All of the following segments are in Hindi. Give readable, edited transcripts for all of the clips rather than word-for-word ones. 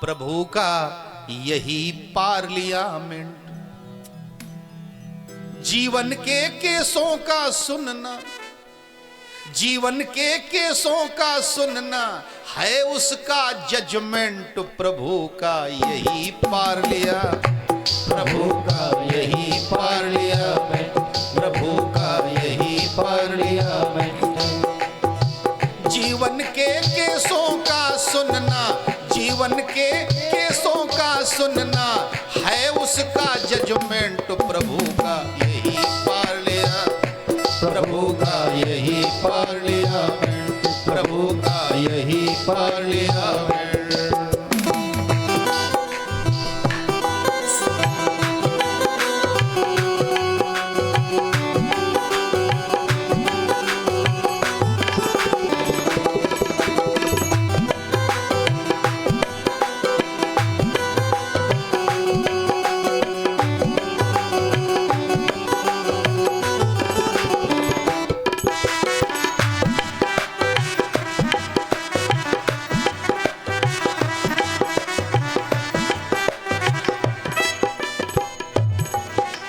प्रभु का यही पार्लियामेंट। जीवन के केसों का सुनना, जीवन के केसों का सुनना है उसका जजमेंट। प्रभु का यही पार्लियामेंट, प्रभु का यही पार्लियामेंट, प्रभु का यही पार्लियामेंट। जीवन के केसों का सुनना, जीवन के केसों का सुनना है उसका जजमेंट। प्रभु का यही पार्लियामेंट, प्रभु का यही पार्लियामेंट, प्रभु का यही पार्लियामेंट।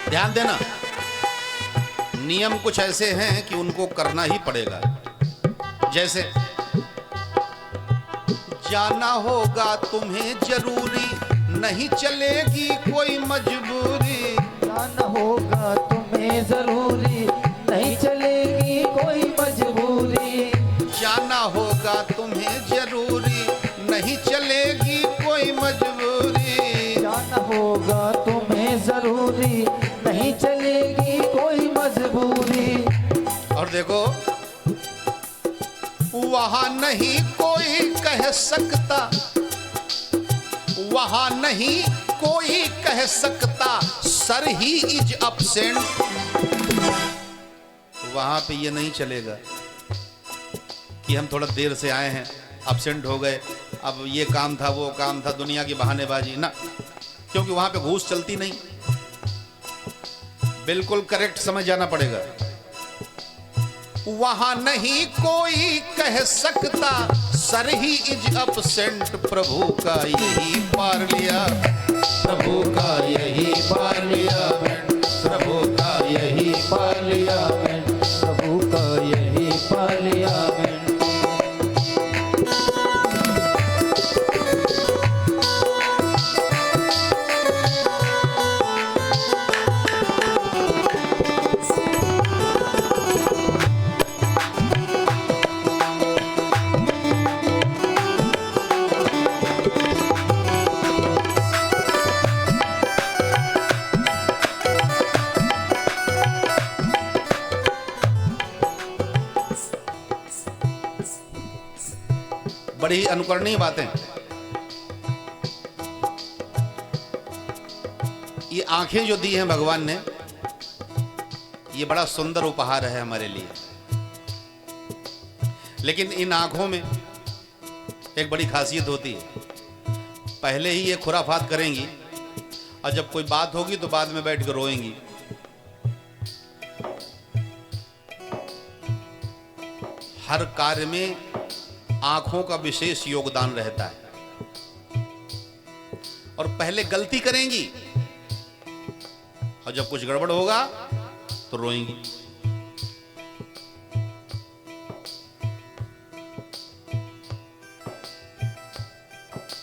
ध्यान देना, नियम कुछ ऐसे हैं कि उनको करना ही पड़ेगा। जैसे जाना होगा तुम्हें जरूरी, नहीं चलेगी कोई मजबूरी। जाना होगा तुम्हें जरूरी, नहीं चलेगी कोई मजबूरी। जाना होगा तुम्हें जरूरी, नहीं चलेगी कोई मजबूरी। जाना होगा तुम्हें जरूरी, नहीं चलेगी कोई मजबूरी। और देखो, वहां नहीं कोई कह सकता, वहां नहीं कोई कह सकता सर ही इज अपसेंट। वहां पे ये नहीं चलेगा कि हम थोड़ा देर से आए हैं, अपसेंट हो गए, अब ये काम था वो काम था, दुनिया की बहानेबाजी ना, क्योंकि वहां पे घूस चलती नहीं। बिल्कुल करेक्ट समझ जाना पड़ेगा। वहां नहीं कोई कह सकता सर ही इज अपसेंट। प्रभु का यही पार्लियामेंट, प्रभु का यही पार्लियामेंट, प्रभु का यही पार्लियामेंट, प्रभु का यही पार्लियामेंट। बड़ी अनुकरणीय बातें। ये आंखें जो दी हैं भगवान ने, ये बड़ा सुंदर उपहार है हमारे लिए। लेकिन इन आंखों में एक बड़ी खासियत होती है। पहले ही ये खुराफात करेंगी और जब कोई बात होगी तो बाद में बैठ कर रोएंगी। हर कार्य में आंखों का विशेष योगदान रहता है। और पहले गलती करेंगी और जब कुछ गड़बड़ होगा तो रोएंगी।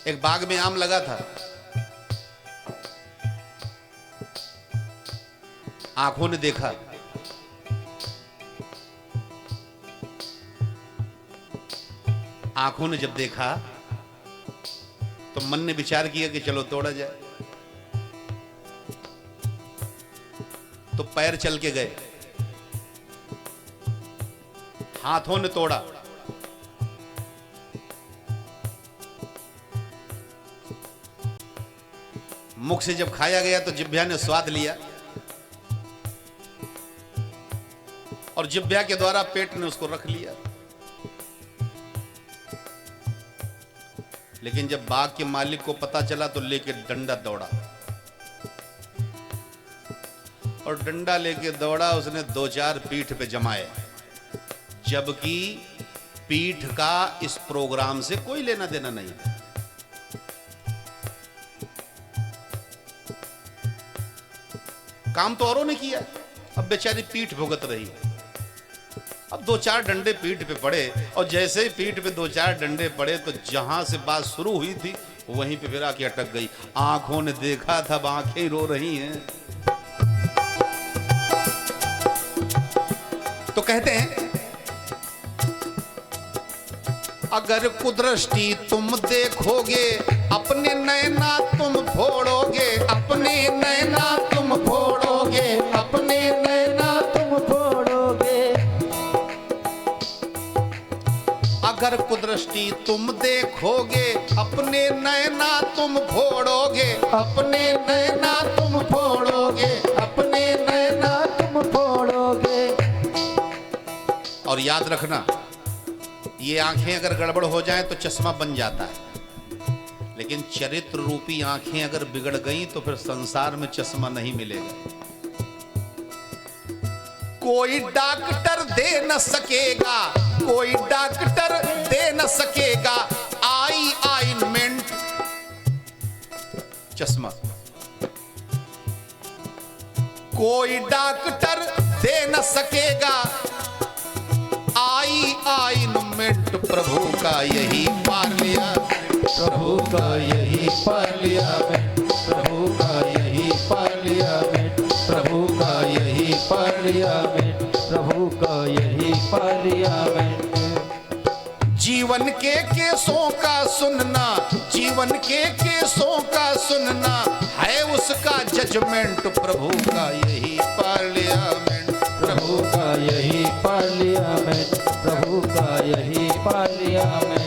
एक बाग में आम लगा था, आंखों ने देखा, आंखों ने जब देखा तो मन ने विचार किया कि चलो तोड़ा जाए। तो पैर चल के गए, हाथों ने तोड़ा, मुख से जब खाया गया तो जिह्वा ने स्वाद लिया और जिह्वा के द्वारा पेट ने उसको रख लिया। लेकिन जब बाग के मालिक को पता चला तो लेके डंडा दौड़ा और डंडा लेके दौड़ा। उसने दो चार पीठ पे जमाए, जबकि पीठ का इस प्रोग्राम से कोई लेना देना नहीं है। काम तो औरों ने किया, अब बेचारी पीठ भुगत रही। अब 2-4 डंडे पीठ पे पड़े, और जैसे ही पीठ पे 2-4 डंडे पड़े तो जहां से बात शुरू हुई थी वहीं पे फिर आके अटक गई। आंखों ने देखा था, अब आंखें रो रही हैं। तो कहते हैं अगर कुदृष्टि तुम देखोगे, अपने नैना तुम फोड़ोगे, अपने नैना तुम फोड़ोगे, अपने नैना तुम फोड़ोगे। अगर कुदृष्टि तुम देखोगे, अपने नैना तुम फोड़ोगे, अपने नैना तुम फोड़ोगे, अपने नैना तुम फोड़ोगे। और याद रखना, ये आंखें अगर गड़बड़ हो जाएं तो चश्मा बन जाता है, लेकिन चरित्र रूपी आंखें अगर बिगड़ गईं तो फिर संसार में चश्मा नहीं मिलेगा। कोई डॉक्टर दे न सकेगा, कोई डॉक्टर दे न सकेगा आई ऑइंटमेंट, चश्मा। कोई डॉक्टर दे न सकेगा आई ऑइंटमेंट, प्रभु का यही पार लिया, प्रभु का यही पार लिया मैं, प्रभु का यही पार लिया मैं, प्रभु का यही पार लिया मैं, प्रभु का यही पार लिया मैं। जीवन के केसों का सुनना, जीवन के केसों का सुनना है उसका जजमेंट, प्रभु का यही पार लिया मैं, प्रभु का यही पार लिया मैं, प्रभु का यही पार लिया मैं।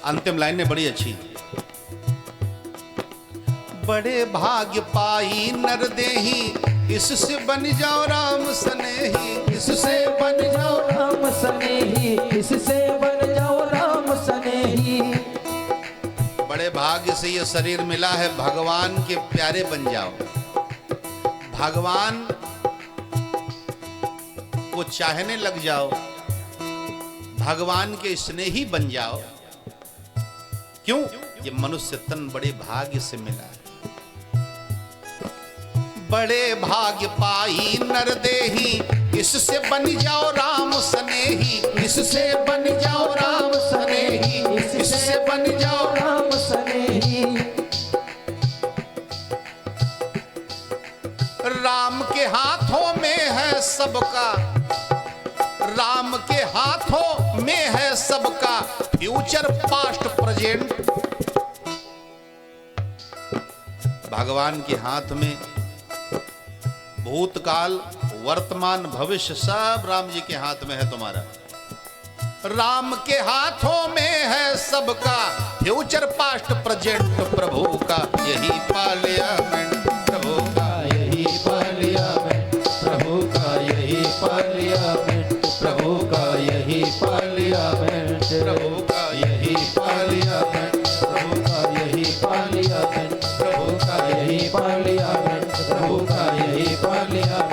अंतिम लाइन में बड़ी अच्छी, बड़े भाग्य पाई नर देही, इससे बन जाओ राम सनेही, इससे बन जाओ राम सनेही, इससे बन जाओ राम सनेही। बड़े भाग्य से ये शरीर मिला है, भगवान के प्यारे बन जाओ, भगवान को चाहने लग जाओ, भगवान के स्नेही बन जाओ। क्यों? ये मनुष्य तन बड़े भाग्य से मिला है। बड़े भाग्य पाई नर देही, इससे बन जाओ राम सनेही, इससे बन जाओ राम सनेही, इससे बन जाओ राम सनेही। राम के हाथों में है सबका, राम के हाथों में है सबका फ्यूचर पास्ट प्रेजेंट। भगवान के हाथ में भूतकाल वर्तमान भविष्य सब राम जी के हाथ में है तुम्हारा। राम के हाथों में है सबका फ्यूचर पास्ट प्रेजेंट, प्रभु का यही पार्लियामेंट, प्रभु का यही पार्लियामेंट, प्रभु का यही पार्लियामेंट, प्रभु का यही पार्लियामेंट, प्रभु का यही पार्लियामेंट, प्रभु का यही पार्लियामेंट, प्रभु का यही पार्लियामेंट, प्रभु का यही पार्लियामेंट।